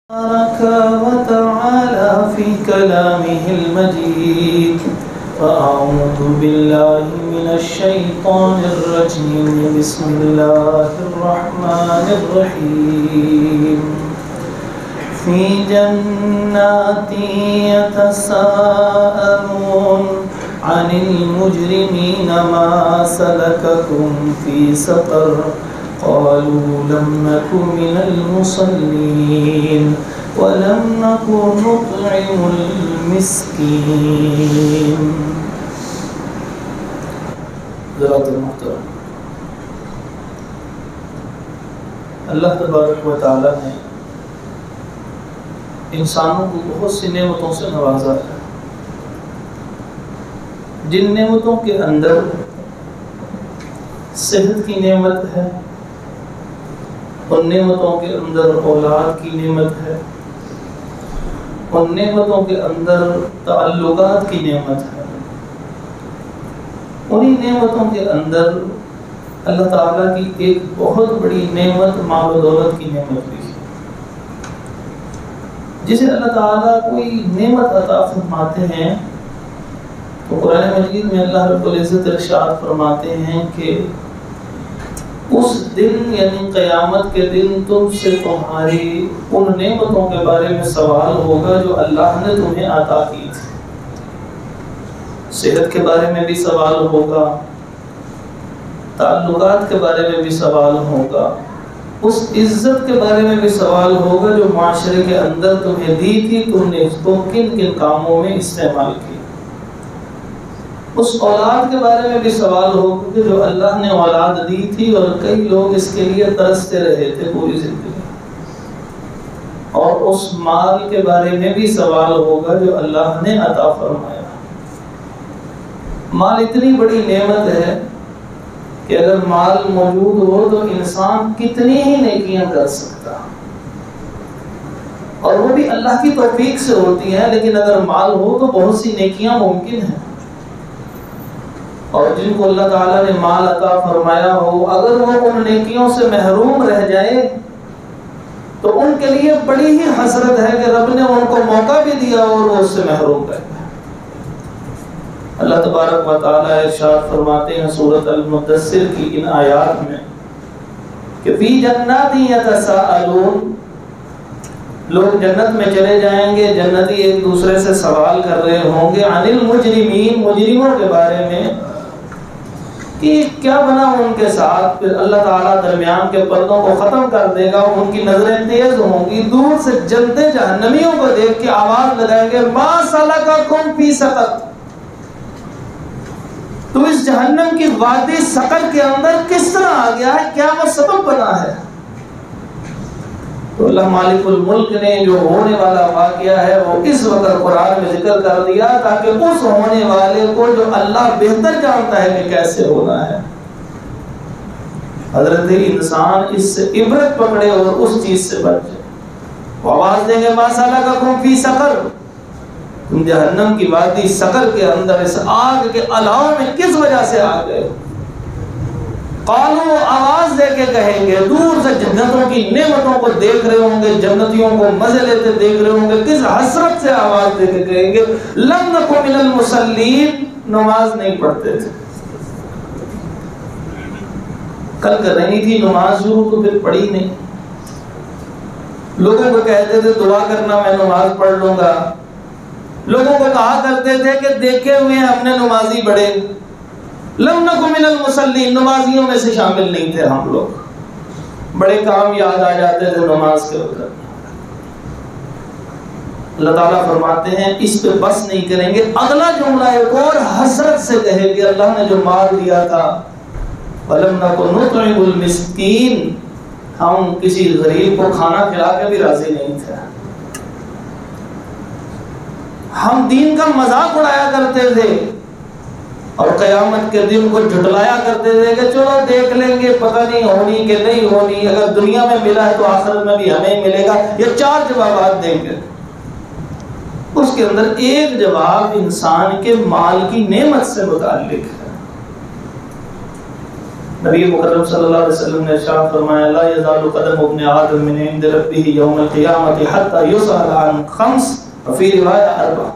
تبارك وتعالى في كلامه المجيد فأعوذ بالله من الشيطان الرجيم بسم الله الرحمن الرحيم في جنات يتساءلون عن المجرمين ما سلككم في سقر قالوا لم نك من المصلين ولم نك نطعم المسكين. حضرات المحترم، اللہ تبارک و تعالی نے انسانوں کو بہت سی نعمتوں سے نوازا ہے، جن نعمتوں کے اندر صحت کی نعمت ہے، ان نعمتوں کے اندر اولاد کی نعمت ہے، ان نعمتوں کے اندر تعلقات کی نعمت ہے، انہی نعمتوں کے اندر اللہ تعالیٰ کی ایک بہت بڑی نعمت مال و دولت کی نعمت بھی ہے۔ جسے اللہ تعالیٰ کوئی نعمت عطا فرماتے ہیں تو قرآن مجید میں اللہ رب العزت ارشاد فرماتے ہیں کہ اس دن یعنی قیامت کے دن تم سے تمہاری ان نعمتوں کے بارے میں سوال ہوگا جو اللہ نے تمہیں عطا کی تھی۔ صحت کے بارے میں بھی سوال ہوگا، تعلقات کے بارے میں بھی سوال ہوگا، اس عزت کے بارے میں بھی سوال ہوگا جو معاشرے کے اندر تمہیں دی تھی، تم نے اس کو کن کن کاموں میں استعمال کیا۔ اس اولاد کے بارے میں بھی سوال ہوگا کہ جو اللہ نے اولاد دی تھی اور کئی لوگ اس کے لیے ترستے رہے تھے پوری زندگی، اور اس مال کے بارے میں بھی سوال ہوگا جو اللہ نے عطا فرمایا۔ مال اتنی بڑی نعمت ہے کہ اگر مال موجود ہو تو انسان کتنی ہی نیکیاں کر سکتا، اور وہ بھی اللہ کی توفیق سے ہوتی ہیں، لیکن اگر مال ہو تو بہت سی نیکیاں ممکن ہیں۔ اور جن کو اللہ تعالیٰ نے مال عطا فرمایا ہو، اگر وہ ان نیکیوں سے محروم رہ جائے تو ان کے لیے بڑی ہی حسرت ہے کہ رب نے ان کو موقع بھی دیا اور وہ اس سے محروم رہ گئے۔ اللہ تبارک و تعالیٰ ارشاد فرماتے ہیں سورۃ المدثر کی ان آیات میں کہ فی جنات یتساءلون، لوگ جنت میں چلے جائیں گے، جنتی ایک دوسرے سے سوال کر رہے ہوں گے عن المجرمین، مجرموں کے بارے میں کہ کیا بنا ان کے ساتھ۔ پھر اللہ تعالیٰ درمیان کے پردوں کو ختم کر دے گا، ان کی نظریں تیز ہوں گی، دور سے جلتے جہنمیوں کو دیکھ کے آواز لگائیں گے ما سلککم فی سقر، تو اس جہنم کی وادی سقر کے اندر کس طرح آ گیا ہے، کیا وہ سبب بنا ہے؟ تو اللہ مالک الملک نے جو ہونے والا واقعہ ہے وہ اس وقت قرآن میں ذکر کر دیا تاکہ اس ہونے والے کو جو اللہ بہتر جانتا ہے کہ کیسے ہونا ہے، حضرت انسان اس سے عبرت پکڑے اور اس چیز سے بچ جائے۔ وہ آواز دیں گے ما سلککم فی سقر، تم جہنم کی وادی سقر کے اندر اس آگ کے الاؤ میں کس وجہ سے آ گئے؟ قالوا، آواز دے کے کہیں گے، دور سے جنتوں کی نعمتوں کو دیکھ رہے ہوں گے، جنتیوں کو مزے لیتے دیکھ رہے ہوں گے، کس حسرت سے آواز دے کے کہیں گے لم نک من المصلین، نماز نہیں پڑھتے تھے۔ کل کرنی تھی نماز شروع تو پھر پڑھی نہیں، لوگوں کو کہتے تھے دعا کرنا میں نماز پڑھ لوں گا، لوگوں کو کہا کرتے تھے کہ دیکھے ہوئے ہم نے نمازی بڑے، لم نک من المصلین، نمازیوں میں سے شامل نہیں تھے ہم لوگ، بڑے کام یاد آ جاتے تھے نماز کے وقت۔ اللہ تعالیٰ فرماتے ہیں اس پہ بس نہیں کریں گے، اگلا جملہ ایک اور حسرت سے کہے گی اللہ نے جو مال دیا تھا وَلَمْ نَكُ نُطْعِمُ الْمِسْكِينَ، ہم کسی غریب کو کھانا کھلا کے بھی راضی نہیں تھے، ہم دین کا مذاق اڑایا کرتے تھے اور قیامت کے دن کو جھٹلایا کرتے تھے کہ چلو دیکھ لیں گے، پتہ نہیں ہونی کہ نہیں ہونی، اگر دنیا میں ملا ہے تو آخرت میں بھی ہمیں ملے گا، یہ 4 جوابات دیں گے۔ اس کے اندر ایک جواب انسان کے مال کی نعمت سے متعلق ہے۔ نبی مکرم صلی اللہ علیہ وسلم نے ارشاد فرمایا لا یزال قدم ابن آدم من عند ربه یوم القیامت حتی یسأل عن خمس وفی روایہ اربع.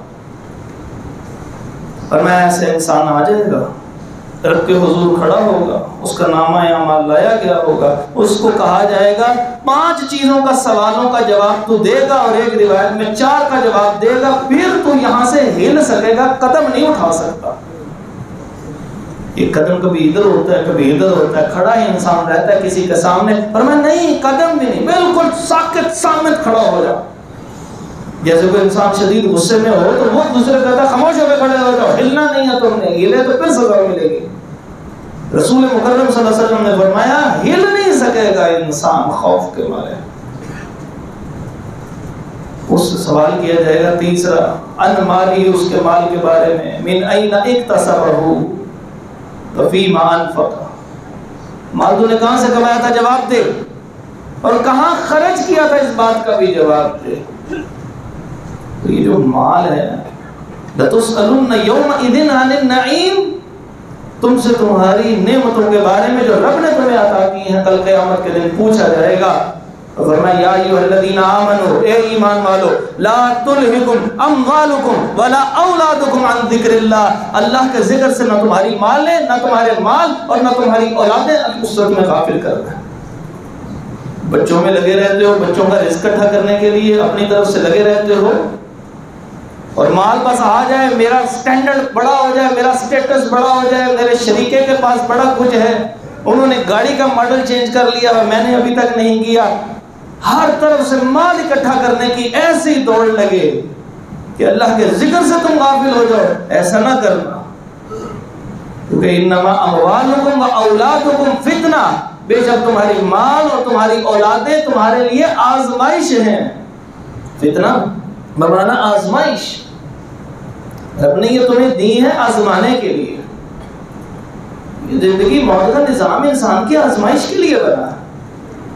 فرمایا ایسے انسان آ جائے گا، رب کے حضور کھڑا ہوگا، اس کا نامہ اعمال لایا گیا ہوگا، اس کو کہا جائے گا 5 چیزوں کا سوالوں کا جواب تو دے گا، اور ایک روایت میں 4 کا جواب دے گا، پھر تو یہاں سے ہل سکے گا، قدم نہیں اٹھا سکتا. ایک قدم کبھی ادھر ہوتا ہے کبھی ادھر ہوتا ہے، کھڑا ہی انسان رہتا ہے کسی کے سامنے، پر میں نہیں قدم بھی نہیں، بالکل ساکت سامت کھڑا ہو جاؤ. جیسے کوئی انسان شدید غصے میں ہو تو وہ دوسرے کہتا ہے خاموش ہو کے کھڑے ہو جاؤ، ہلنا نہیں ہے تم نے، ہلے تو پھر سزا ملے گی. رسول مکرم صلی اللہ علیہ وسلم نے فرمایا ہل نہیں سکے گا انسان خوف کے مارے. اس سے سوال کیا جائے گا تیسرا ان مالی، اس کے مال کے بارے میں، من این اکتسبہ وفیما انفق، مال تو نے کہاں سے کمایا تھا جواب دے، اور کہاں خرچ کیا تھا اس بات کا بھی جواب دے. تو یہ جو مال ہے لَتُسْأَلُنَّ يَوْمَئِذٍ عَنِ النَّعِيمِ، تم سے تمہاری نعمتوں کے بارے میں جو رب نے تمہیں عطا کی ہیں کل قیامت کے دن پوچھا جائے گا. فرمایا یا ایھا الذین آمنوا، اے ایمان والو، لا تلہکم اموالکم ولا اولادکم عن ذکر اللہ، اللہ کے ذکر سے نہ تمہاری مالیں، نہ تمہارے مال اور نہ تمہاری اولادیں اس وقت میں غافل کر رہے ہیں. بچوں میں لگے رہتے ہو، بچوں کا رزق اکٹھا کرنے کے لیے اپنی طرف سے لگے رہتے ہو، اور مال بس آ جائے، میرا سٹینڈرڈ بڑا ہو جائے، میرا سٹیٹس بڑا ہو جائے، میرے شریکے کے پاس بڑا کچھ ہے، انہوں نے گاڑی کا ماڈل چینج کر لیا اور میں نے ابھی تک نہیں کیا. ہر طرف سے مال اکٹھا کرنے کی ایسی دوڑ لگے کہ اللہ کے ذکر سے تم غافل ہو جاؤ. ایسا نہ کرنا، کیونکہ انما اموالکم و اولادکم فتنہ، بے شک تمہاری مال اور تمہاری اولادیں تمہارے لیے آزمائش ہیں. فتنہ بمانا آزمائش، رب نے یہ تمہیں دی ہے آزمانے کے لیے. یہ زندگی موت کا نظام انسان کی آزمائش کے لیے بنا ہے.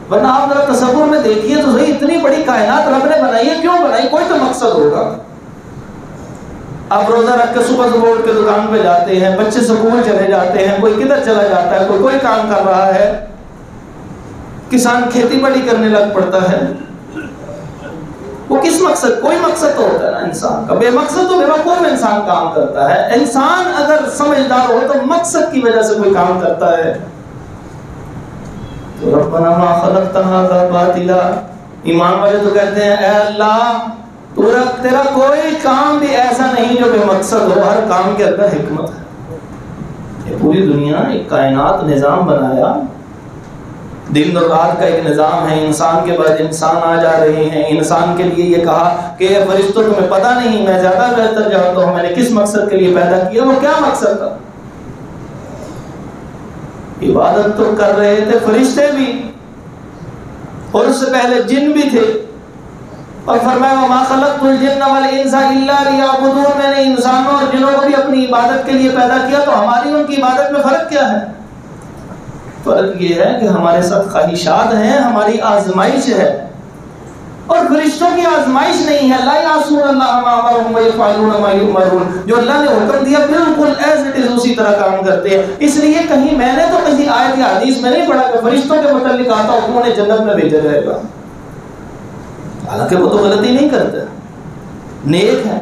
ورنہ آپ ذرا تصور میں دیکھیے تو صحیح، اتنی بڑی کائنات رب نے بنائی ہے، کیوں بنائی؟ کوئی تو مقصد ہوگا. آپ روزہ رکھ کے صبح صبح اٹھ کے دکان پہ جاتے ہیں، بچے سکول چلے جاتے ہیں، کوئی کدھر چلا جاتا ہے، کوئی کام کر رہا ہے، کسان کھیتی باڑی کرنے لگ پڑتا ہے. وہ کس مقصد؟ کوئی مقصد تو ہوتا ہے نا انسان کا. بے مقصد تو بے وقوف انسان کام کرتا ہے. انسان اگر سمجھدار ہو تو مقصد کی وجہ سے کوئی کام کرتا ہے. تو ربنا ما خلقت هذا باطلا، ایمان والے تو کہتے ہیں اے اللہ تیرا کوئی کام بھی ایسا نہیں جو بے مقصد ہو، ہر کام کے اندر حکمت ہے. یہ پوری دنیا ایک کائنات نظام بنایا، دن اور رات کا ایک نظام ہے، انسان کے بعد انسان آ جا رہے ہیں. انسان کے لیے یہ کہا کہ اے فرشتوں تمہیں پتہ نہیں، میں زیادہ بہتر جانتا ہوں میں نے کس مقصد کے لیے پیدا کیا. وہ کیا مقصد تھا؟ عبادت تو کر رہے تھے فرشتے بھی، اور اس سے پہلے جن بھی تھے. اور فرمایا وما خلقت الجن والانس الا لیعبدون، میں نے انسانوں اور جنوں کو بھی اپنی عبادت کے لیے پیدا کیا. تو ہماری ان کی عبادت میں فرق کیا ہے؟ فرق یہ ہے کہ ہمارے ساتھ خواہشات ہیں، ہماری آزمائش ہے، اور فرشتوں کی آزمائش نہیں ہے. لا یعصون اللہ ما امرهم ویفعلون ما یؤمرون، جو اللہ نے حکم دیا بالکل ایز اٹ از اسی طرح کام کرتے ہیں. اس لیے کہیں میں نے تو کسی آیت یا حدیث میں نہیں پڑھا کہ فرشتوں کے متعلق آتا ہے انہوں نے جنت میں بھیجا جائے گا. حالانکہ وہ تو غلطی نہیں کرتے، نیک ہیں،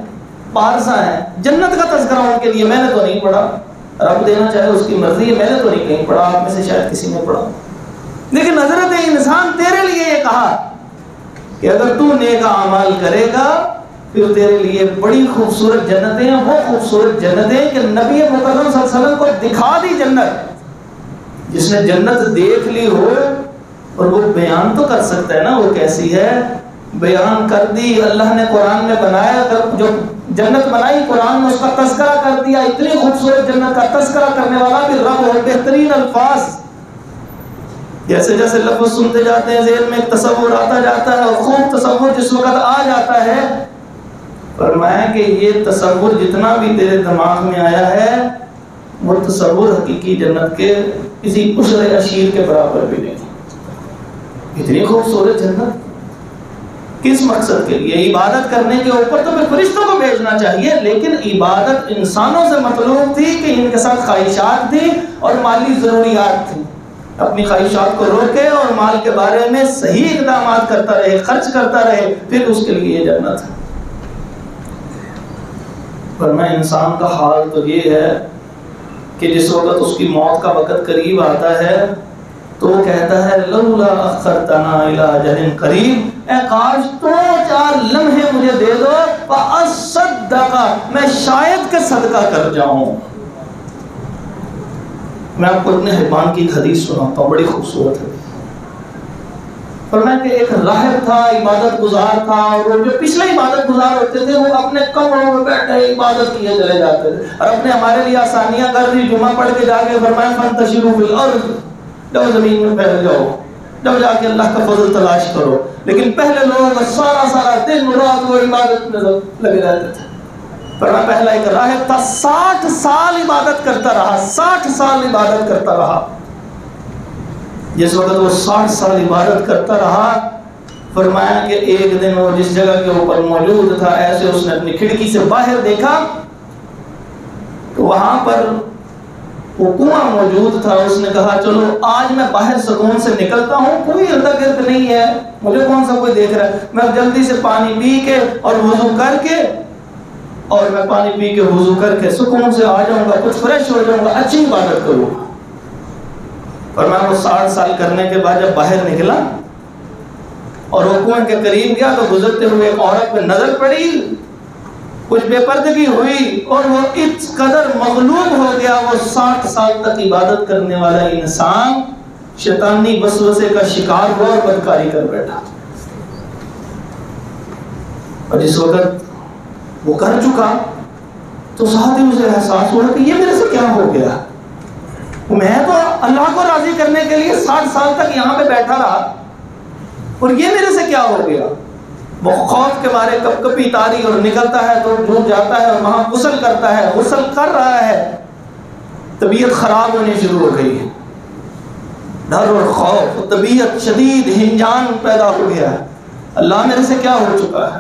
پارسا ہیں. جنت کا تذکرہ ان کے لیے میں نے تو نہیں پڑھا، رب دینا چاہے اس کی مرضی ہے، میں نے تو نہیں کہیں پڑھا، آپ میں سے شاید کسی نے پڑھا. لیکن حضرت انسان تیرے لیے یہ کہا کہ اگر تو نیک اعمال کرے گا پھر تیرے لیے بڑی خوبصورت جنتیں ہیں. وہ خوبصورت جنتیں کہ نبی مکرم صلی اللہ علیہ وسلم کو دکھا دی جنت. جس نے جنت دیکھ لی ہو اور وہ بیان تو کر سکتا ہے نا وہ کیسی ہے، بیان کر دی. اللہ نے قرآن میں بنایا، جو جنت بنائی قرآن میں اس کا تذکرہ کر دیا. اتنی خوبصورت جنت کا تذکرہ کرنے والا بھی رب ہو، بہترین الفاظ. جیسے جیسے لفظ سنتے جاتے ہیں ذہن میں ایک تصور آتا جاتا ہے، اور خوب تصور جس وقت آ جاتا ہے، فرمایا کہ یہ تصور جتنا بھی تیرے دماغ میں آیا ہے وہ تصور حقیقی جنت کے کسی عشر عشیر کے برابر بھی نہیں. اتنی خوبصورت جنت کس مقصد کے لیے؟ عبادت کرنے کے اوپر تو پھر فرشتوں کو بھیجنا چاہیے، لیکن عبادت انسانوں سے مطلوب تھی کہ ان کے ساتھ خواہشات تھی اور مالی ضروریات تھی. اپنی خواہشات کو روکے اور مال کے بارے میں صحیح اقدامات کرتا رہے، خرچ کرتا رہے، پھر اس کے لیے یہ جنت ہے۔ ورنہ انسان کا حال تو یہ ہے کہ جس وقت اس کی موت کا وقت قریب آتا ہے تو وہ کہتا ہے لولا اخرتنا الی اجل قریب، اے کاش 2-4 لمحے مجھے دے دو فاصدق، میں شاید کہ صدقہ کر جاؤں۔ میں آپ کو ابن حبان کی ایک حدیث سناتا ہوں، بڑی خوبصورت ہے۔ فرمایا کہ ایک راہب تھا، عبادت گزار تھا، اور وہ جو پچھلے عبادت گزار ہوتے تھے وہ اپنے کمروں میں بیٹھے عبادت کیے چلے جاتے تھے، اور اپنے ہمارے لیے آسانیاں کر دی، جمعہ پڑھ کے جا کے فرمایا فانتشروا فی الارض، جاؤ زمین میں پھیل جاؤ، جب جا کے اللہ کا فضل تلاش کرو۔ لیکن پہلے لوگ سارا دن رات وہ عبادت میں لگے رہتے تھے۔ فرمایا پہلا ایک راہب تھا، 60 سال عبادت کرتا رہا، 60 سال عبادت کرتا رہا۔ جس وقت وہ 60 سال عبادت کرتا رہا، فرمایا کہ ایک دن وہ جس جگہ کے اوپر موجود تھا، ایسے اس نے اپنی کھڑکی سے باہر دیکھا تو وہاں پر وہ کنواں موجود تھا۔ اس نے کہا چلو آج میں باہر سکون سے نکلتا ہوں، کوئی ارد گرد نہیں ہے، مجھے کون سا کوئی دیکھ رہا ہے، میں جلدی سے پانی پی کے اور وضو کر کے، اور میں پانی پی کے وضو کر کے سکون سے آ جاؤں گا، کچھ فریش ہو جاؤں گا، اچھی عبادت کروں گا۔ اور میں وہ 60 سال کرنے کے بعد جب باہر نکلا اور وہ کنویں کے قریب گیا تو گزرتے ہوئے ایک عورت پہ نظر پڑی، کچھ بے پردگی ہوئی اور وہ اس قدر مغلوب ہو گیا، وہ 60 سال تک عبادت کرنے والا انسان شیطانی وسوسے کا شکار ہوا اور بدکاری کر بیٹھا۔ اور جس وقت وہ کر چکا تو ساتھ ہی اسے احساس ہوا کہ یہ میرے سے کیا ہو گیا، میں تو اللہ کو راضی کرنے کے لیے 60 سال تک یہاں پہ بیٹھا رہا اور یہ میرے سے کیا ہو گیا۔ وہ خوف کے مارے کب کبھی تاری اور نکلتا ہے تو ڈوب جاتا ہے اور وہاں غسل کرتا ہے، غسل کر رہا ہے، طبیعت خراب ہونی شروع ہو گئی ہے، ڈر اور خوف، طبیعت شدید ہنجان پیدا ہو گیا ہے، اللہ میرے سے کیا ہو چکا ہے۔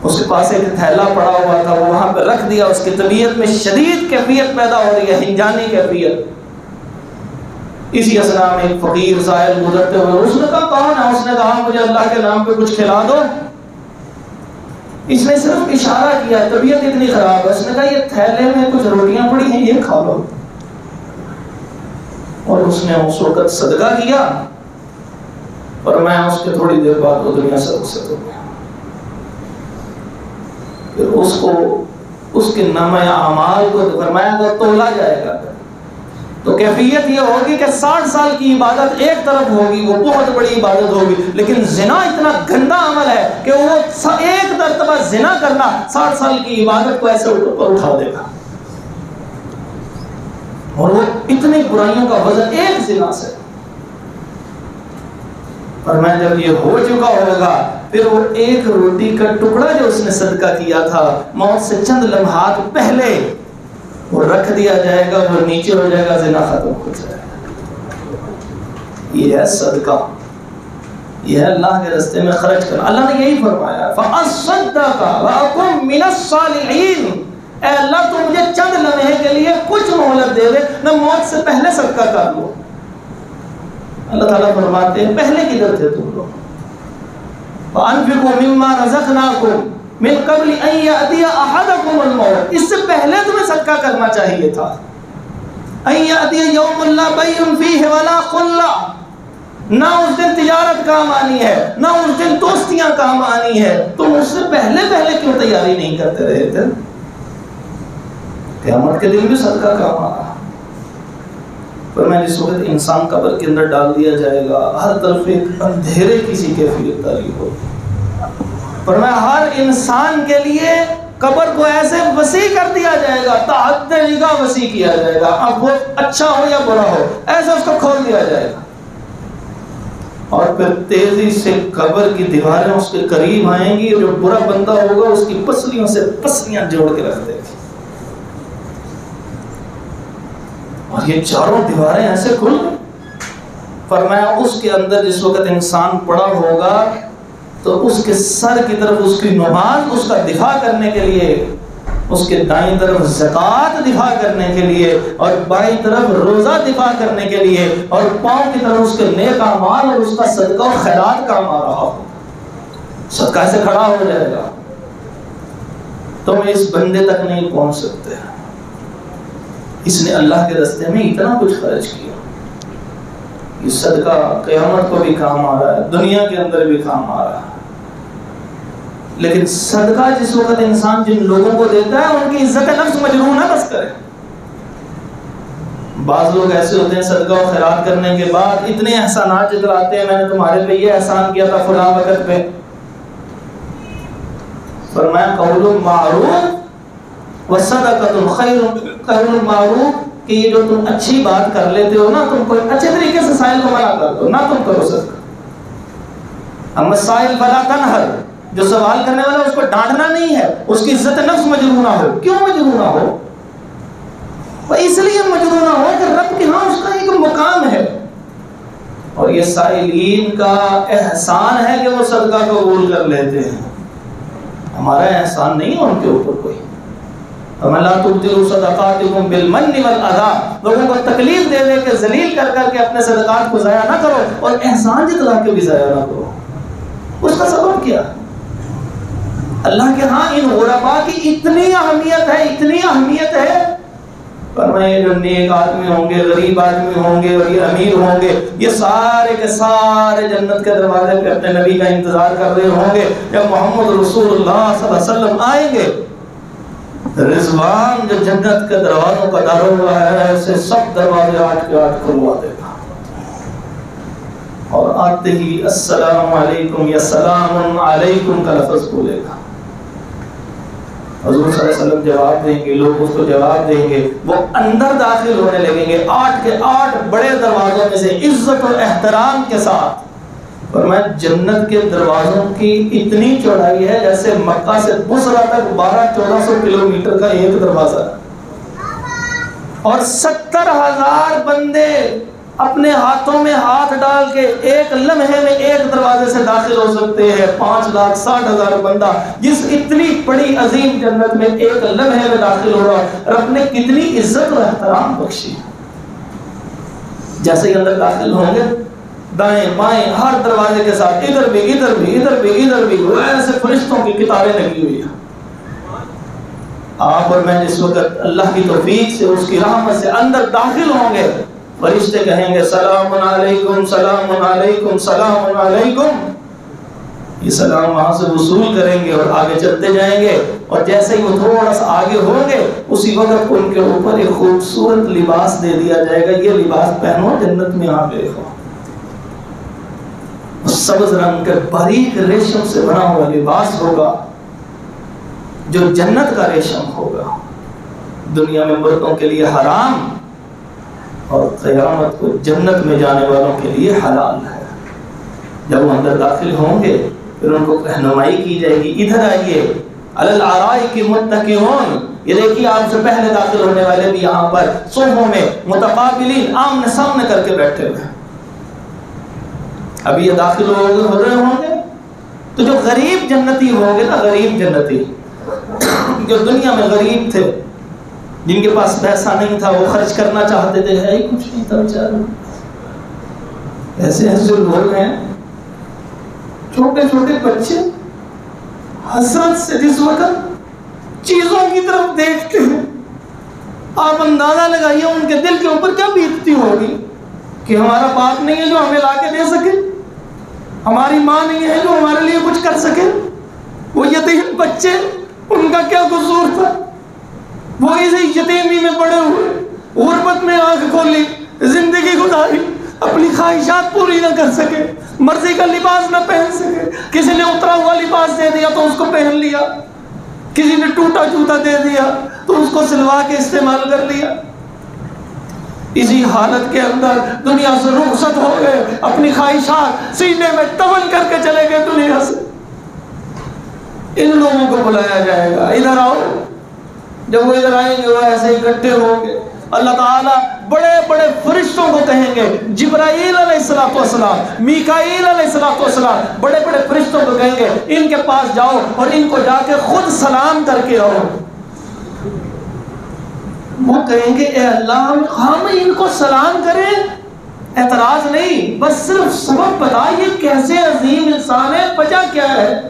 اس کے پاس ایک تھیلا پڑا ہوا تھا، وہ وہاں پہ رکھ دیا، اس کی طبیعت میں شدید کیفیت پیدا ہو رہی ہے، ہنجانی کیفیت۔ اسی اثنا میں ایک فقیر سائل گزرتے ہوئے، اس نے کہا کون ہے؟ اس نے کہا مجھے اللہ کے نام پہ کچھ کھلا دو۔ اس نے صرف اشارہ کیا، طبیعت اتنی خراب ہے، اس نے کہا یہ تھیلے میں کچھ روٹیاں پڑی ہیں، یہ کھا لو۔ اور اس نے اس وقت صدقہ کیا اور میں اس کے تھوڑی دیر بعد وہ دنیا سے رخصت ہو گیا۔ پھر اس کو اس کے نامہ اعمال کو فرمایا گا تولا جائے گا، تو کیفیت یہ ہوگی کہ 60 سال کی عبادت ایک طرف ہوگی، وہ بہت بڑی عبادت ہوگی، لیکن زنا اتنا گندا عمل ہے کہ وہ ایک مرتبہ زنا کرنا 60 سال کی عبادت کو ایسے اوپر اٹھا دے گا، اور وہ اتنی برائیوں کا وزن ایک زنا سے۔ اور میں جب یہ ہو چکا ہوگا پھر وہ ایک روٹی کا ٹکڑا جو اس نے صدقہ کیا تھا موت سے چند لمحات پہلے وہ رکھ دیا جائے گا، وہ نیچے ہو جائے گا، زنا ختم ہو جائے گا۔ یہ ہے صدقہ، یہ ہے اللہ کے راستے میں خرچ کرنا۔ اللہ نے یہی فرمایا فَأَصَّدَّقَ وَأَكُن مِّنَ الصَّالِحِينَ، اے اللہ تو مجھے چند لمحے کے لیے کچھ مہلت دے دے، میں موت سے پہلے صدقہ کر لوں۔ اللہ تعالیٰ فرماتے ہیں پہلے کدھر تھے تم لوگ؟ وَأَنفِقُوا مِمَّا رَزَقْنَاكُمْ مِن قَبْلِ أَن يَأْتِيَ أَحَدَكُمُ الْمَوْتُ، اس سے پہلے تمہیں صدقہ کرنا چاہیے تھا۔ أَن يَأْتِيَ يَوْمٌ لَا بَيْعٌ فِيهِ وَلَا خُلَّةٌ، نہ اس دن تجارت کام آنی ہے، نہ اس دن دوستیاں کام آنی ہے، تم اس سے پہلے کیوں تیاری نہیں کرتے رہے تھے؟ قیامت کے دن بھی صدقہ کام آ رہا۔ پر میں جس وقت انسان قبر کے اندر ڈال دیا جائے گا ہر طرف ایک اندھیرے کسی کیفیت داری ہوگی، پر میں ہر انسان کے لیے قبر کو ایسے وسیع کر دیا جائے گا، تحت نگاہ وسیع کیا جائے گا، اب وہ اچھا ہو یا برا ہو ایسے اس کو کھول دیا جائے گا، اور پھر تیزی سے قبر کی دیواریں اس کے قریب آئیں گی، جو برا بندہ ہوگا اس کی پسلیوں سے پسلیاں جوڑ کے رکھ دے گی، اور یہ چاروں دیواریں ایسے کھل گئی۔ فرمایا اس کے اندر جس وقت انسان پڑا ہوگا تو اس کے سر کی طرف اس کی نماز اس کا دفاع کرنے کے لیے اس کے دائیں طرف زکوٰۃ دفاع کرنے کے لیے اور بائیں طرف روزہ دفاع کرنے کے لیے اور پاؤں کی طرف اس کے نیک اعمال اور اس کا صدقہ و خیرات کام آ رہا ہو، صدقہ سے کھڑا ہو جائے گا. تم اس بندے تک نہیں پہنچ سکتے، اس نے اللہ کے راستے میں اتنا کچھ خرچ کیا. یہ صدقہ قیامت کو بھی کام آ رہا ہے، دنیا کے اندر بھی کام آ رہا ہے. لیکن صدقہ جس وقت انسان جن لوگوں کو دیتا ہے ان کی عزت نفس مجروح نہ بس کرے. بعض لوگ ایسے ہوتے ہیں صدقہ و خیرات کرنے کے بعد اتنے احسانات جتلاتے ہیں، میں نے تمہارے پہ یہ احسان کیا تھا فلاں وقت پہ. فرمایا قول معروف وصدقۃ خیر معروف، کہ یہ جو تم اچھی بات کر لیتے ہو نا، تم کوئی اچھے طریقے سے سائل کو منع کر دو، نہ تم کرو صدقہ. اما السائل فلا تنہر، جو سوال کرنے والا اس کو ڈانٹنا نہیں ہے، اس کی عزت نفس مجروح نہ ہو. کیوں مجروح نہ ہو؟ اس لیے مجروح نہ ہو کہ رب کے ہاں اس کا ایک مقام ہے، اور یہ سائلین کا احسان ہے کہ وہ صدقہ قبول کر لیتے ہیں. ہمارا احسان نہیں ہے ان کے اوپر کوئی. وَمَا لَا تُبْطِلُوا صَدَقَاتِكُمْ بِالْمَنِّ وَالْأَذَىٰ، لوگوں کو تکلیف دے دے کے ذلیل کر کر کے اپنے صدقات کو ضائع نہ کرو، اور احسان جتلا کے بھی ضائع نہ کرو. اس کا سبب کیا؟ اللہ کے ہاں ان غرباء کی اتنی اہمیت ہے، اتنی اہمیت ہے. فرمائے جو نیک آدمی ہوں گے، غریب آدمی ہوں گے اور یہ امیر ہوں گے، یہ سارے کے سارے جنت کے دروازے پہ اپنے نبی کا انتظار کر رہے ہوں گے. جب محمد رسول اللہ صلی اللہ علیہ وسلم آئیں گے، رضوان جو جنت کے دروازوں کا دروازہ ہے اسے سب دروازے آٹھ کے آٹھ کھلوا دے گا، اور آتے ہی السلام علیکم یا سلام علیکم کا لفظ بولے گا. حضور صلی اللہ علیہ وسلم جواب دیں گے، لوگ اس کو جواب دیں گے، وہ اندر داخل ہونے لگیں گے آٹھ کے آٹھ بڑے دروازوں میں سے عزت اور احترام کے ساتھ. اور میں جنت کے دروازوں کی اتنی چوڑائی ہے جیسے مکہ سے بصرہ تک 1200-1400 کلومیٹر کا ایک دروازہ ہے، اور 70,000 بندے اپنے ہاتھوں میں ہاتھ ڈال کے ایک لمحے میں ایک دروازے سے داخل ہو سکتے ہیں. 5,60,000 بندہ جس اتنی بڑی عظیم جنت میں ایک لمحے میں داخل ہو رہا، رب نے کتنی عزت و احترام بخشی. جیسے ہی اندر داخل ہوں گے، دائیں بائیں ہر دروازے کے ساتھ ادھر بھی ادھر بھی ادھر بھی ادھر بھی ایسے فرشتوں کی کتابیں لگی ہوئی ہیں. آپ اور میں جس وقت اللہ کی توفیق سے اس کی رحمت سے اندر داخل ہوں گے، فرشتے کہیں گے سلام علیکم سلام علیکم سلام علیکم. یہ سلام وہاں سے وصول کریں گے اور آگے چلتے جائیں گے، اور جیسے ہی وہ تھوڑا سا آگے ہوں گے اسی وقت ان کے اوپر ایک خوبصورت لباس دے دیا جائے گا، یہ لباس پہنو، جنت میں آ گئے ہو. سبز رنگ کے باریک ریشم سے بنا ہوا لباس ہوگا جو جنت کا ریشم ہوگا، دنیا میں مردوں کے لیے حرام اور قیامت کو جنت میں جانے والوں کے لیے حلال ہے. جب وہ اندر داخل ہوں گے پھر ان کو رہنمائی کی جائے گی، ادھر آئیے علی الارائک متکئون. یہ دیکھیے آپ سے پہلے داخل ہونے والے بھی یہاں پر صفوں میں متقابلین آمنے سامنے کر کے بیٹھے ہوئے. ابھی یہ داخل ہو رہے ہوں گے تو جو غریب جنتی ہوں گے نا، غریب جنتی جو دنیا میں غریب تھے، جن کے پاس پیسہ نہیں تھا، وہ خرچ کرنا چاہتے تھے، ہے ہی کچھ نہیں تھا بیچارے. ایسے ایسے لوگ ہیں، چھوٹے چھوٹے بچے حسرت سے جس وقت چیزوں کی طرف دیکھتے ہیں، آپ اندازہ لگائیے ان کے دل کے اوپر کیا بیتتی ہوگی کہ ہمارا باپ نہیں ہے جو ہمیں لا کے دے سکے، ہماری ماں نہیں ہے جو ہمارے لیے کچھ کر سکے. وہ یتیم بچے، ان کا کیا قصور تھا؟ وہ اسی یتیمی میں پڑے ہوئے، غربت میں آنکھ کھولی، زندگی گزاری، اپنی خواہشات پوری نہ کر سکے، مرضی کا لباس نہ پہن سکے. کسی نے اترا ہوا لباس دے دیا تو اس کو پہن لیا، کسی نے ٹوٹا جوتا دے دیا تو اس کو سلوا کے استعمال کر لیا. اسی حالت کے اندر دنیا سے رخصت ہو گئے، اپنی خواہشات سینے میں دفن کر کے چلے گئے دنیا سے. ان لوگوں کو بلایا جائے گا، ادھر آؤ. جب وہ ادھر آئیں گے وہ ایسے اکٹھے ہوں گے. اللہ تعالیٰ بڑے بڑے فرشتوں کو کہیں گے، جبرائیل علیہ السلام، میکائیل علیہ السلام، بڑے بڑے فرشتوں کو کہیں گے ان کے پاس جاؤ اور ان کو جا کے خود سلام کر کے آؤ. وہ کہیں گے اے اللہ ہم ان کو سلام کریں؟ اعتراض نہیں، بس صرف سبب بتا یہ کیسے عظیم انسان ہے، وجہ کیا ہے؟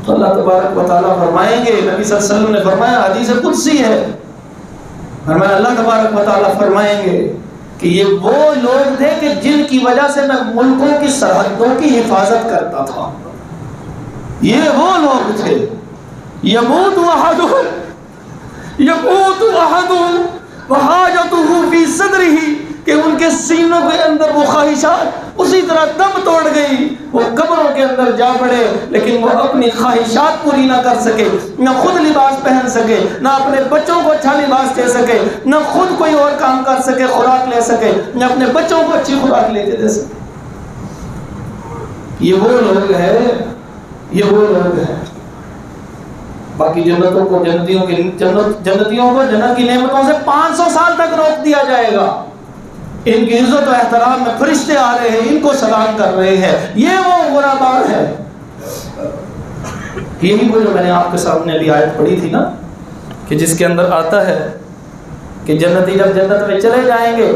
تو اللہ تبارک و تعالیٰ فرمائیں گے، نبی صلی اللہ علیہ وسلم نے فرمایا، حدیث قدسی ہے، فرمایا اللہ تبارک و تعالیٰ فرمائیں گے کہ یہ وہ لوگ تھے کہ جن کی وجہ سے میں ملکوں کی سرحدوں کی حفاظت کرتا تھا. یہ وہ لوگ تھے، یموت احدہم وحاجتہ فی صدرہ، کہ ان کے سینوں کے اندر وہ خواہشات اسی طرح دم توڑ گئی، وہ قبروں کے اندر جا پڑے لیکن وہ اپنی خواہشات پوری نہ کر سکے، نہ خود لباس پہن سکے، نہ اپنے بچوں کو اچھا لباس دے سکے، نہ خود کوئی اور کام کر سکے، خوراک لے سکے، نہ اپنے بچوں کو اچھی خوراک لے کے دے سکے. یہ وہ لوگ ہیں، یہ وہ لوگ ہیں. باقی جنتوں کو جنتیوں کو جنت کی نعمتوں سے 500 سال تک روک دیا جائے گا. ان کی عزت و احترام میں فرشتے آ رہے ہیں، ان کو سلام کر رہے ہیں. یہ وہ غربا ہے. یہی وہ جو میں نے آپ کے سامنے ابھی آیت پڑھی تھی نا، کہ جس کے اندر آتا ہے کہ جنتی جب جنت میں چلے جائیں گے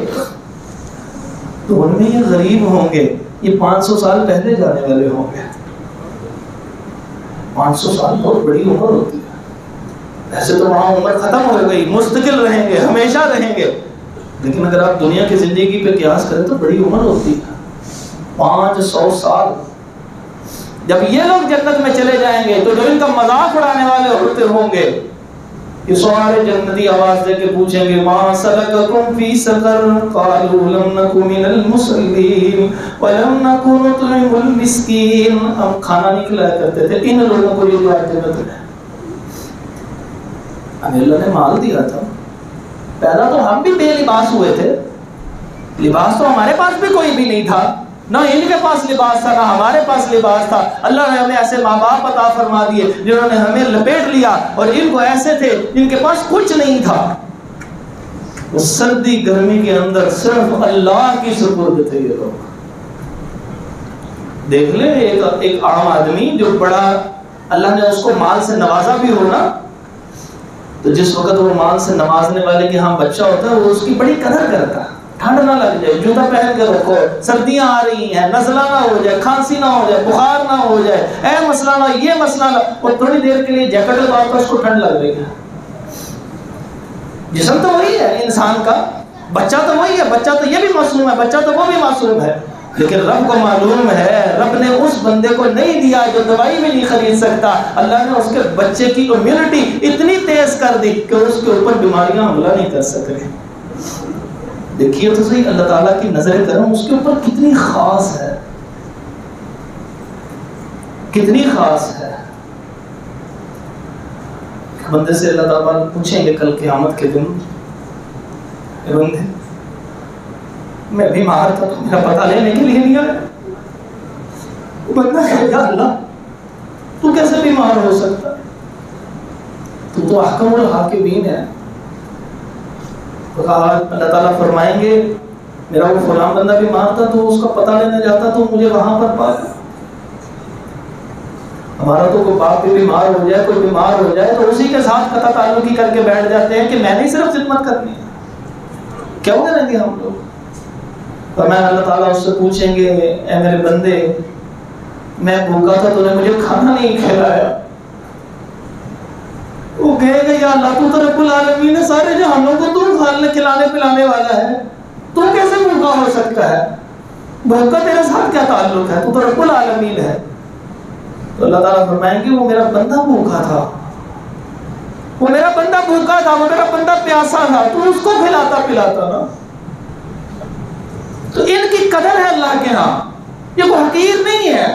تو ان میں یہ غریب ہوں گے، یہ 500 سال پہلے جانے والے ہوں گے. 500 سال بہت بڑی عمر ہوتی ہے. ایسے تو وہاں عمر ختم ہو گئی، مستقل رہیں گے، ہمیشہ رہیں گے. لیکن اگر آپ دنیا کی زندگی پہ قیاس کریں تو بڑی عمر ہوتی ہے، 500 سال. جب یہ لوگ جنت میں چلے جائیں گے تو جو ان کا مذاق اڑانے والے ہوتے ہوں گے، یہ سارے جنتی آواز دے کے پوچھیں گے ما سلککم فی سقر قالوا لم نک من المصلین ولم نک نطعم المسکین. ہم کھانا نہیں کھلایا کرتے تھے ان لوگوں کو جو آج جنت میں. ہمیں اللہ نے مال دیا تھا، پہلا تو ہم بھی بے لباس ہوئے تھے، لباس تو ہمارے پاس بھی کوئی بھی نہیں تھا، نہ ان کے پاس لباس تھا نہ ہمارے پاس لباس تھا. اللہ نے ہمیں ایسے ماں باپ عطا فرما دیے جنہوں نے ہمیں لپیٹ لیا، اور ان کو ایسے تھے جن کے پاس کچھ نہیں تھا. وہ سردی گرمی کے اندر صرف اللہ کی سپرد تھے یہ لوگ. دیکھ لیں ایک عام آدمی جو بڑا اللہ نے اس کو مال سے نوازا بھی ہو نا، تو جس وقت وہ مال سے نوازنے والے کے ہاں بچہ ہوتا ہے وہ اس کی بڑی قدر کرتا ہے. ٹھنڈ نہ لگ جائے، جوتا پہن کے رکھو، سردیاں آ رہی ہیں، نزلہ نہ ہو جائے، کھانسی نہ ہو جائے، بخار نہ ہو جائے، اے مسئلہ نہ، یہ مسئلہ نہ. وہ تھوڑی دیر کے لیے جیکٹ لگاتا ہے، اس کو ٹھنڈ لگ رہی ہے. جسم تو وہی ہے انسان کا، بچہ تو وہی ہے، بچہ تو یہ بھی معصوم ہے، بچہ تو وہ بھی معصوم ہے. لیکن رب کو معلوم ہے، رب نے اس بندے کو نہیں دیا جو دوائی بھی نہیں خرید سکتا. اللہ نے اس کے بچے کی امیونٹی اتنی تیز کر دی کہ اس کے اوپر بیماریاں حملہ نہیں کر سک رہی. دیکھیے تو صحیح اللہ تعالیٰ کی نظر کرم اس کے اوپر کتنی خاص ہے، کتنی خاص ہے. بندے سے اللہ تعالیٰ پوچھیں گے کل قیامت کے دن، اے بندے میں بیمار تھا تو میرا پتہ لینے کے لیے نہیں آیا. وہ بندہ کہے گا اللہ تو کیسے بیمار ہو سکتا، تو احکم الحاکمین ہے. اللہ تعالیٰ فرمائیں گے میرا وہ فلاں بندہ بیمار تھا تو اس کا پتہ لینے جاتا تو مجھے وہاں پر پایا. ہمارا تو کوئی باپ بھی بیمار ہو جائے، کوئی بیمار ہو جائے تو اسی کے ساتھ قطع تعلقی کر کے بیٹھ جاتے ہیں کہ میں نہیں صرف خدمت کرنی ہے. کیوں کریں گے ہم لوگ؟ فرمایا اللہ تعالیٰ اس سے پوچھیں گے اے میرے بندے میں بھوکا تھا تو نے مجھے کھانا نہیں کھلایا. وہ کہے گا یا اللہ تو رب العالمین ہے، سارے جہانوں کو تو کھانے کھلانے پلانے والا ہے، تو کیسے بھوکا ہو سکتا ہے؟ بھوکا تیرے ساتھ کیا تعلق ہے؟ تو رب العالمین ہے. تو اللہ تعالیٰ فرمائیں گے وہ میرا بندہ بھوکا تھا، وہ میرا بندہ بھوکا تھا، وہ میرا بندہ پیاسا تھا، تو اس کو کھلاتا پلاتا نا. تو ان کی قدر ہے اللہ کے ہاں، یہ کوئی حقیر نہیں ہے،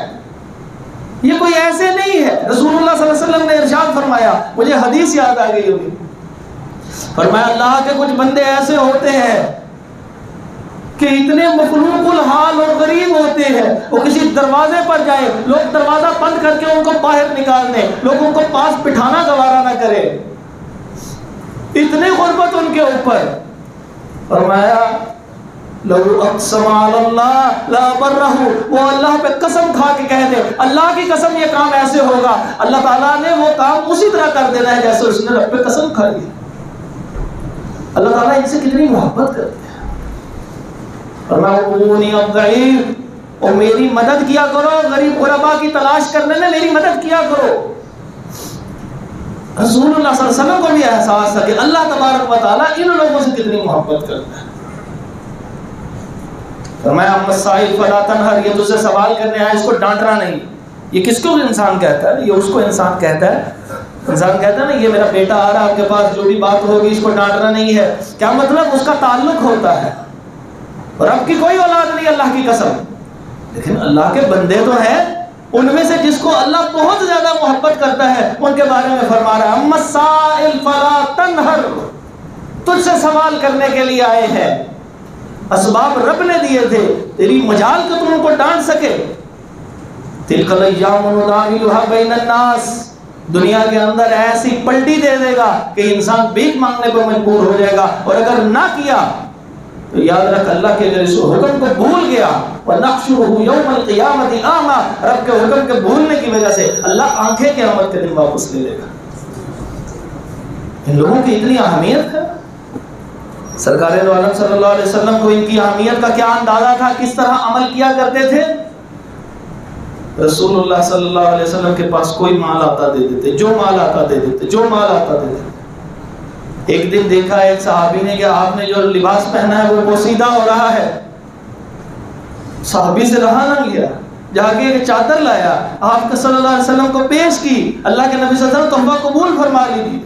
یہ کوئی ایسے نہیں ہے. رسول اللہ صلی اللہ علیہ وسلم نے ارشاد فرمایا، مجھے حدیث یاد آ گئی ابھی، فرمایا اللہ کے کچھ بندے ایسے ہوتے ہیں کہ اتنے مخلوق الحال اور غریب ہوتے ہیں، وہ کسی دروازے پر جائے لوگ دروازہ بند کر کے ان کو باہر نکال دیں، لوگوں کو پاس بٹھانا گوارا نہ کرے، اتنے غربت ان کے اوپر. فرمایا لو اقسم علی اللہ لا برہ، وہ اللہ پہ قسم کھا کے کہہ دے اللہ کی قسم یہ کام ایسے ہوگا، اللہ تعالیٰ نے وہ کام اسی طرح کر دینا ہے جیسے اس نے رب پہ قسم کھائی. اللہ تعالیٰ ان سے کتنی محبت کرتے ہیں. اور میری مدد کیا کرو، غریب غربا کی تلاش کرنے میں میری مدد کیا کرو. رسول اللہ صلی اللہ علیہ وسلم کو بھی احساس تھا کہ اللہ تبارک و تعالیٰ ان لوگوں سے کتنی محبت کرتا ہے. فرمایا اما السائل فلا تنہر، یہ تجھ سے سوال کرنے آیا، اس کو ڈانٹنا نہیں. یہ کس کو انسان کہتا ہے؟ یہ اس کو انسان کہتا ہے. انسان کہتا ہے نا یہ میرا بیٹا آ رہا ہے آپ کے پاس، جو بھی بات ہوگی اس کو ڈانٹنا نہیں ہے. کیا مطلب؟ اس کا تعلق ہوتا ہے. اور اب کی کوئی اولاد نہیں اللہ کی قسم، لیکن اللہ کے بندے تو ہیں. ان میں سے جس کو اللہ بہت زیادہ محبت کرتا ہے ان کے بارے میں فرما رہا ہے اما السائل فلا تنہر، تجھ سے سوال کرنے کے لیے آئے ہیں. اسباب رب نے دیے تھے، تیری مجال کہ تم ان کو ڈانٹ سکے. تلک الایام نداولها بین الناس، دنیا کے اندر ایسی پلٹی دے دے گا کہ انسان بھیک مانگنے پر مجبور ہو جائے گا. اور اگر نہ کیا تو یاد رکھ اللہ کے اگر اس حکم کو بھول گیا وَنَحْشُرُهُ يَوْمَ الْقِيَامَةِ أَعْمَى، رب کے حکم کے بھولنے کی وجہ سے اللہ آنکھیں قیامت کے دن واپس لے لے گا. ان لوگوں کی اتنی اہمیت ہے. سرکار دو عالم صلی اللہ علیہ وسلم کو ان کی اہمیت کا کیا اندازہ تھا، کس طرح عمل کیا کرتے تھے. رسول اللہ صلی اللہ علیہ وسلم کے پاس کوئی مال آتا دے دیتے، جو مال آتا دے دیتے، جو مال آتا دے دیتے. ایک دن دیکھا ایک صحابی نے کہ آپ نے جو لباس پہنا ہے وہ پوسیدہ ہو رہا ہے. صحابی سے رہا نہ گیا، جا کے ایک چادر لایا، آپ صلی اللہ علیہ وسلم کو پیش کی. اللہ کے نبی صلی اللہ علیہ وسلم تحفہ قبول فرما لیجیے.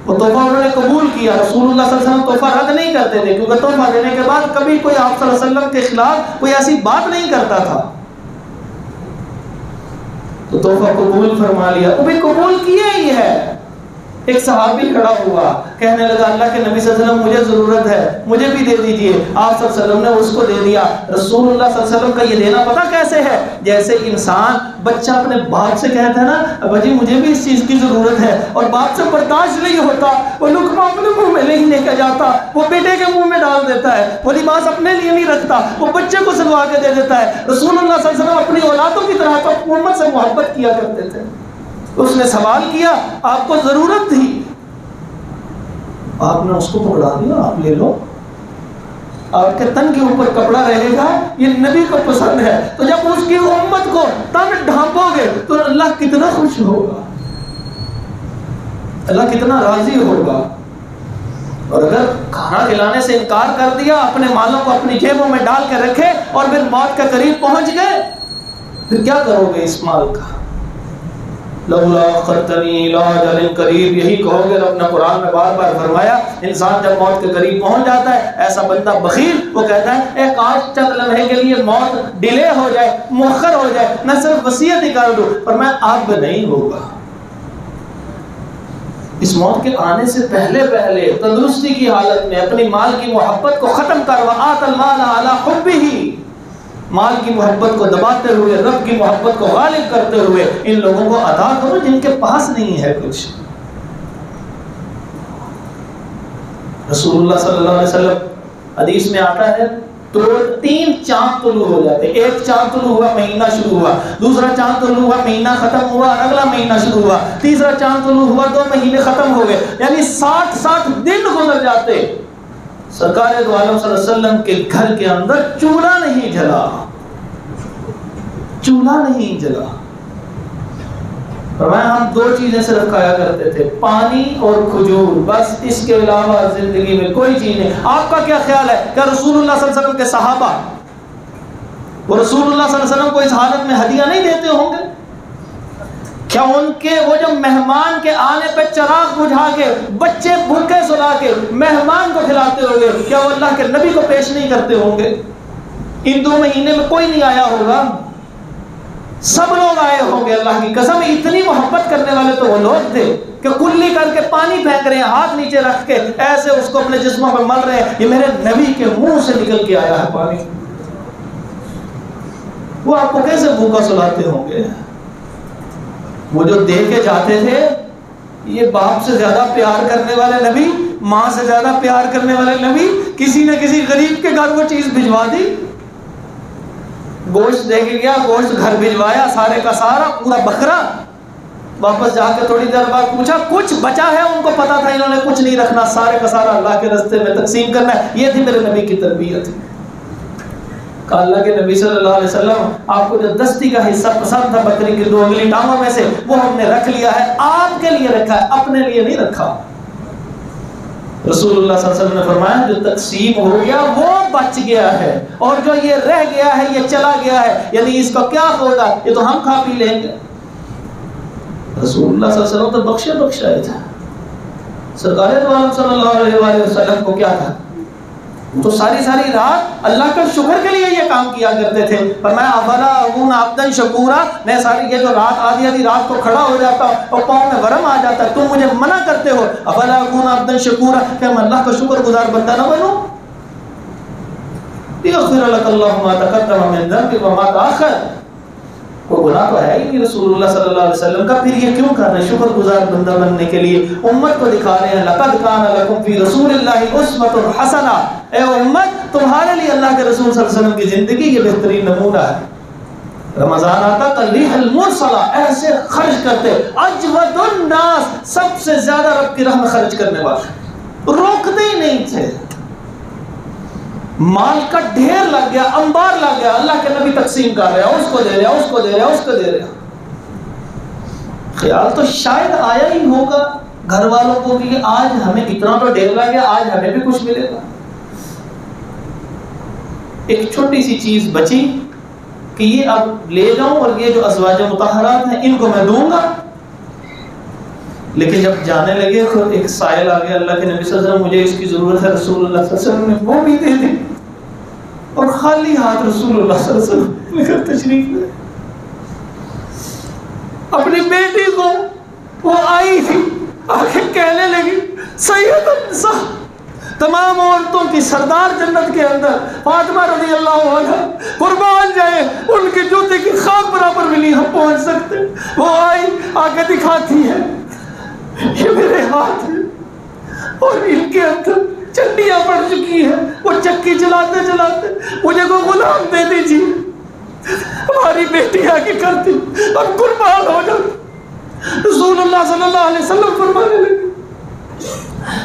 وہ تحفہ انہوں نے قبول کیا. رسول اللہ صلی اللہ علیہ وسلم تحفہ رد نہیں کرتے تھے، کیونکہ تحفہ دینے کے بعد کبھی کوئی آپ صلی اللہ علیہ وسلم کے خلاف کوئی ایسی بات نہیں کرتا تھا. تو تحفہ قبول فرما لیا. وہ بھی قبول کیا ہی ہے. ایک صحابی کھڑا ہوا، کہنے لگا اللہ کے نبی صلی اللہ علیہ وسلم مجھے ضرورت ہے، مجھے بھی دے دیجئے. آپ صلی اللہ علیہ وسلم نے اس کو دے دیا. رسول اللہ صلی اللہ علیہ وسلم کا یہ دینا پتہ کیسے ہے؟ جیسے انسان بچہ اپنے باپ سے کہتا ہے نا ابا جی مجھے بھی اس چیز کی ضرورت ہے، اور باپ سے برداشت نہیں ہوتا، وہ لقمہ اپنے منہ میں نہیں لے کے جاتا، وہ بیٹے کے منہ میں ڈال دیتا ہے. وہ لباس اپنے لیے نہیں رکھتا، وہ بچے کو سلوا کے دے دیتا ہے. رسول اللہ صلی اللہ علیہ وسلم اپنی اولادوں کی طرح تو امت سے محبت کیا کرتے تھے. اس نے سوال کیا، آپ کو ضرورت تھی، آپ نے اس کو پکڑا دیا، آپ لے لو، آپ کے تن کے اوپر کپڑا رہے گا، یہ نبی کو پسند ہے. تو جب اس کی امت کو تن ڈھانپو گے تو اللہ کتنا خوش ہوگا، اللہ کتنا راضی ہوگا. اور اگر کھانا کھلانے سے انکار کر دیا، اپنے مالوں کو اپنی جیبوں میں ڈال کے رکھے اور پھر موت کے قریب پہنچ گئے، پھر کیا کرو گے اس مال کا؟ لولا اخرتنی الی اجل قریب، یہی کہو گے. رب نے قرآن میں بار بار فرمایا انسان جب موت کے قریب پہنچ جاتا ہے، ایسا بندہ بخیل، وہ کہتا ہے ایک آج چند لمحے کے لیے موت ڈیلے ہو جائے، مؤخر ہو جائے، میں صرف وصیت ہی کر دوں، پر میں اب نہیں ہوگا. اس موت کے آنے سے پہلے تندرستی کی حالت میں اپنی مال کی محبت کو ختم کر وآت المال علی حبہ، مال کی محبت کو دباتے ہوئے رب کی محبت کو غالب کرتے ہوئے ان لوگوں کو عطا کرو جن کے پاس نہیں ہے کچھ. رسول اللہ صلی اللہ علیہ وسلم حدیث میں آتا ہے تو 3 چاند طلوع ہو جاتے. ایک چاند طلوع ہوا، مہینہ شروع ہوا، دوسرا چاند طلوع ہوا، مہینہ ختم ہوا، اگلا مہینہ شروع ہوا، تیسرا چاند طلوع ہوا، 2 مہینے ختم ہو گئے، یعنی 60 دن گزر جاتے. سرکار دو عالم صلی اللہ علیہ وسلم کے گھر کے اندر چولہا نہیں جلا، چولہا نہیں جلا. فرمایا ہم 2 چیزیں صرف کھایا کرتے تھے، پانی اور کھجور، بس اس کے علاوہ زندگی میں کوئی چیز نہیں. آپ کا کیا خیال ہے کہ رسول اللہ صلی اللہ علیہ وسلم کے صحابہ وہ رسول اللہ صلی اللہ علیہ وسلم کو اس حالت میں ہدیہ نہیں دیتے ہوں گے؟ کیا ان کے وہ جو مہمان کے آنے پہ چراغ بجھا کے بچے بھوکے سلا کے مہمان کو کھلاتے ہوں گے، کیا وہ اللہ کے نبی کو پیش نہیں کرتے ہوں گے؟ ان 2 مہینے میں کوئی نہیں آیا ہوگا، سب لوگ آئے ہوں گے. اللہ کی قسم اتنی محبت کرنے والے تو وہ لوگ تھے کہ کلی کر کے پانی پھینک رہے ہیں، ہاتھ نیچے رکھ کے ایسے اس کو اپنے جسموں پہ مل رہے ہیں، یہ میرے نبی کے منہ سے نکل کے آیا ہے پانی. وہ آپ کو کیسے بھوکا سلاتے ہوں گے؟ وہ جو دے کے جاتے تھے، یہ باپ سے زیادہ پیار کرنے والے نبی، ماں سے زیادہ پیار کرنے والے نبی، کسی نہ کسی غریب کے گھر وہ چیز بھجوا دی. گوشت دے کے گیا، گوشت گھر بھجوایا، سارے کا سارا پورا بکرا. واپس جا کے تھوڑی دیر بعد پوچھا کچھ بچا ہے؟ ان کو پتا تھا انہوں نے کچھ نہیں رکھنا، سارے کا سارا اللہ کے راستے میں تقسیم کرنا ہے. یہ تھی میرے نبی کی تربیت. کہ اللہ کے نبی صلی اللہ علیہ وسلم آپ کو جو دستی کا حصہ پسند تھا بکری کی 2 انگلی ٹانگوں میں سے، وہ ہم نے رکھ لیا ہے، آپ کے لیے رکھا ہے، اپنے لیے نہیں رکھا. رسول اللہ صلی اللہ علیہ وسلم نے فرمایا جو تقسیم ہو گیا وہ بچ گیا ہے، اور جو یہ رہ گیا ہے یہ چلا گیا ہے، یعنی اس کا کیا ہوگا، یہ تو ہم کھا پی لیں گے. رسول اللہ صلی اللہ علیہ وسلم تو بخشا تھا. سرکار دو عالم صلی اللہ علیہ وآلہ وسلم کو کیا تھا، تو ساری رات اللہ کا شکر کے لیے یہ کام کیا کرتے تھے. فرمایا افلا اکون عبدا شکورا، میں ساری یہ جو رات آدھی رات کو کھڑا ہو جاتا اور پاؤں میں ورم آ جاتا، تم مجھے منع کرتے ہو افلا اکون عبدا شکورا کہ میں اللہ کا شکر گزار بندہ نہ بنوں. یغفر لک اللہ ما تقدم من ذنبک وما تأخر، کوئی گناہ تو ہے ہی نہیں رسول اللہ صلی اللہ علیہ وسلم کا، پھر یہ کیوں کر رہے ہیں شکر گزار بندہ بننے کے لیے. امت کو دکھا رہے ہیں لقد کان لکم فی رسول اللہ اسوۃ حسنہ، اے امت تمہارے لیے اللہ کے رسول صلی اللہ علیہ وسلم کی زندگی یہ بہترین نمونہ ہے. رمضان آتا کالریح المرسلہ، ایسے خرچ کرتے، اجود الناس، سب سے زیادہ رب کی راہ میں خرچ کرنے والے، روکتے ہی نہیں تھے. مال کا ڈھیر لگ گیا، انبار لگ گیا، اللہ کے نبی تقسیم کر رہے ہیں، اس کو دے رہے ہیں، اس کو دے رہے ہیں، اس کو دے رہے ہیں. خیال تو شاید آیا ہی ہوگا گھر والوں کو کہ آج ہمیں اتنا تو ڈھیر لگ گیا، آج ہمیں بھی کچھ ملے گا. ایک چھوٹی سی چیز بچی کہ یہ اب لے جاؤں اور یہ جو ازواج مطہرات ہیں ان کو میں دوں گا. لیکن جب جانے لگے تو ایک سائل آ گیا، اللہ کے نبی صلی اللہ علیہ وسلم مجھے اس کی ضرورت ہے. رسول اللہ صلی اللہ علیہ وسلم نے وہ بھی دے دی، اور خالی ہاتھ رسول اللہ صلی اللہ علیہ وسلم لے کر تشریف لے. اپنی بیٹی کو وہ آئی تھی، آگے کہنے لگی سید النساء، تمام عورتوں کی سردار جنت کے اندر فاطمہ رضی اللہ عنہ قربان جائے، ان کی جوتے کی خاک برابر بھی نہیں ہم پہنچ سکتے. وہ آئی آگے دکھاتی ہے یہ میرے ہاتھ ہے اور ان کے اندر چٹیاں پڑ چکی ہیں، وہ چکی چلاتے چلاتے مجھے کو غلام دے دیجیے. ہماری بیٹی آگے کرتی اور قربان ہو جاتی. رسول اللہ صلی اللہ علیہ وسلم فرمانے لگے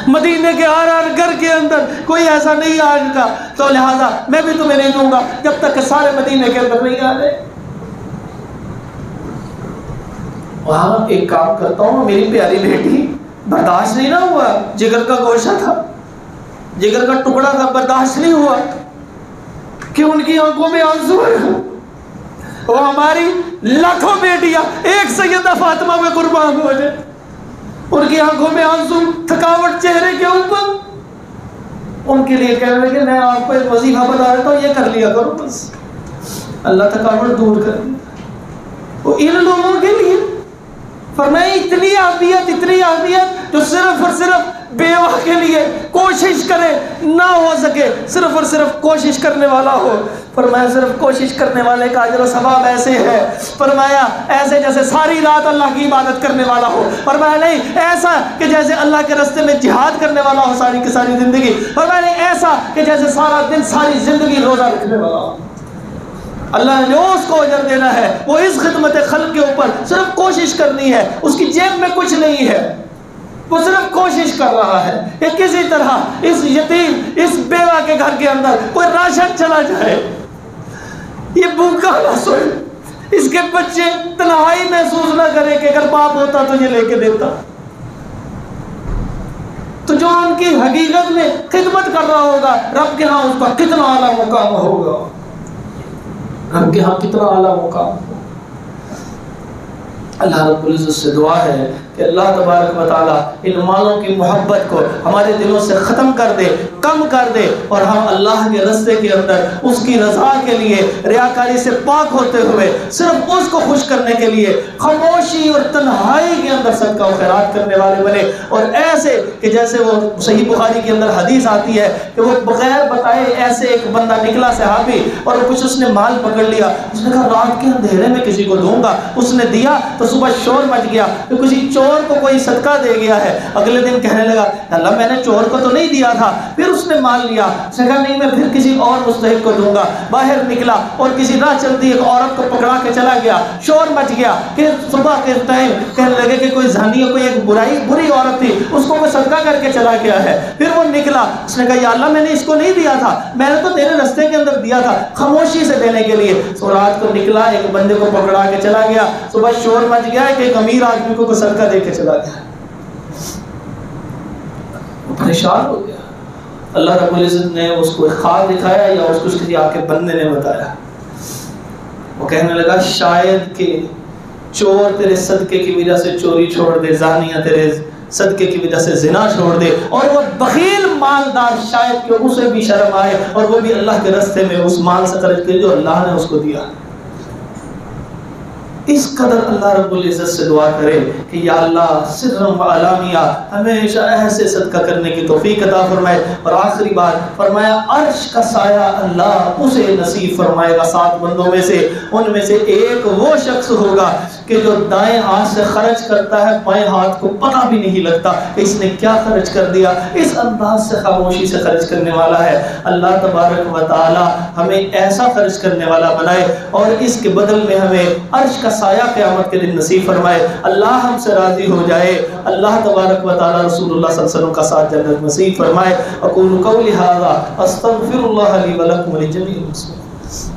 مدینے کے ہر گھر کے اندر کوئی ایسا نہیں آئے گا، تو لہذا میں بھی تمہیں نہیں دوں گا جب تک کہ سارے مدینے کے اندر نہیں آ جائے. وہاں ایک کام کرتا ہوں، میری پیاری بیٹی برداشت نہیں نہ ہوا، جگر کا گوشہ تھا، جگر کا ٹکڑا تھا، برداشت نہیں ہوا کہ ان کی آنکھوں میں آنسو ہے. وہ ہماری لاکھوں بیٹیاں ایک سیدہ فاطمہ میں قربان ہو جائے، ان کی آنکھوں میں آنسو، تھکاوٹ چہرے کے اوپر. ان کے لیے کہہ رہے کہ میں آپ کو ایک وظیفہ بتا دیتا ہوں، یہ کر لیا کرو بس، اللہ تھکاوٹ دور کر دیا. وہ ان لوگوں کے لیے فرمایا اتنی اہمیت جو صرف اور صرف بیوہ کے لیے کوشش کرے، نہ ہو سکے صرف اور صرف کوشش کرنے والا ہو. فرمایا صرف کوشش کرنے والے کا اجر و ثواب ایسے ہے، فرمایا ایسے جیسے ساری رات اللہ کی عبادت کرنے والا ہو. فرمایا نہیں ایسا کہ جیسے اللہ کے راستے میں جہاد کرنے والا ہو ساری کی ساری زندگی. فرمایا نہیں ایسا کہ جیسے سارا دن ساری زندگی روزہ رکھنے والا ہو. اللہ نے جو اس کو اجر دینا ہے وہ اس خدمت خلق کے اوپر صرف کوشش کرنی ہے، اس کی جیب میں کچھ نہیں ہے، وہ صرف کوشش کر رہا ہے کہ کسی طرح اس یتیم، اس بیوہ کے گھر کے اندر کوئی راشن چلا جائے، یہ بھوکا نہ سوئے، اس کے بچے تنہائی محسوس نہ کرے کہ اگر باپ ہوتا تو یہ لے کے دیتا. تو جو ان کی حقیقت میں خدمت کر رہا ہوگا، رب کے ہاں اس کا کتنا اعلیٰ مقام ہوگا، رب کے ہاں کتنا اعلیٰ مقام. اللہ رب العزت سے دعا ہے کہ اللہ تبارک و تعالیٰ ان مالوں کی محبت کو ہمارے دلوں سے ختم کر دے، کم کر دے، اور ہم اللہ کے راستے کے اندر اس کی رضا کے لیے ریاکاری سے پاک ہوتے ہوئے صرف اس کو خوش کرنے کے لیے خاموشی اور تنہائی کے اندر صدقہ و خیرات کرنے والے بنے. اور ایسے کہ جیسے وہ صحیح بخاری کے اندر حدیث آتی ہے کہ وہ بغیر بتائے ایسے ایک بندہ نکلا صحابی، اور کچھ اس نے مال پکڑ لیا، اس نے کہا رات کے اندھیرے میں کسی کو دوں گا. اس نے دیا تو صبح شور مچ گیا کہ کسی چور کو کوئی صدقہ دے گیا ہے. اگلے دن کہنے لگا اللہ میں نے چور کو تو نہیں دیا تھا. پھر اس اس نے مال لیا، اس نے کہا نہیں میں پھر کسی اور مستحق کو دوں گا، باہر نکلا اور کسی راہ چلتی ایک عورت کو پکڑا کے چلا گیا، شور مچ گیا، پھر صبح کے ٹائم کہنے لگے کہ کوئی زانی ہے، کوئی ایک بری عورت تھی، اس کو کوئی صدقہ کر کے چلا گیا ہے، پھر وہ نکلا، اس نے کہا یا اللہ میں نے اس کو نہیں دیا تھا، میں نے تو تیرے رستے کے اندر دیا تھا خاموشی سے دینے کے لیے، سو رات کو نکلا ایک بندے کو پکڑا کے چلا گیا، صبح شور مچ گیا کہ ایک امیر آدمی کو کوئی صدقہ دے کے چلا گیا، وہ پریشان ہو گیا، اللہ رب العزت نے اس کو ایک خواب دکھایا یا اس کو کسی آپ کے بندے نے بتایا، وہ کہنے لگا شاید کہ چور تیرے صدقے کی وجہ سے چوری چھوڑ دے، زانیہ تیرے صدقے کی وجہ سے زنا چھوڑ دے، اور وہ بخیل مالدار شاید کہ اسے بھی شرم آئے اور وہ بھی اللہ کے راستے میں اس مال سے خرچ کرے جو اللہ نے اس کو دیا۔ اس قدر اللہ رب العزت سے دعا کرے کہ یا اللہ سرم و علانیہ ہمیشہ ایسے صدقہ کرنے کی توفیق عطا فرمائے۔ اور آخری بات فرمایا عرش کا سایہ اللہ اسے نصیب فرمائے گا 7 بندوں میں سے، ان میں سے ایک وہ شخص ہوگا کہ جو دائیں ہاتھ سے خرچ کرتا ہے بائیں ہاتھ کو پتہ بھی نہیں لگتا کہ اس نے کیا خرچ کر دیا، اس انداز سے خاموشی سے خرچ کرنے والا ہے۔ اللہ تبارک و تعالی ہمیں ایسا خرچ کرنے والا بنائے اور اس کے بدل میں ہمیں عرش کا سایہ قیامت کے دن نصیب فرمائے، اللہ ہم سے راضی ہو جائے، اللہ تبارک و تعالی رسول اللہ صلی اللہ علیہ وسلم کا ساتھ جنت نصیب فرمائے۔ اقول قولی ھذا استغفر اللہ لی ولکم ولجمیع المسلمین۔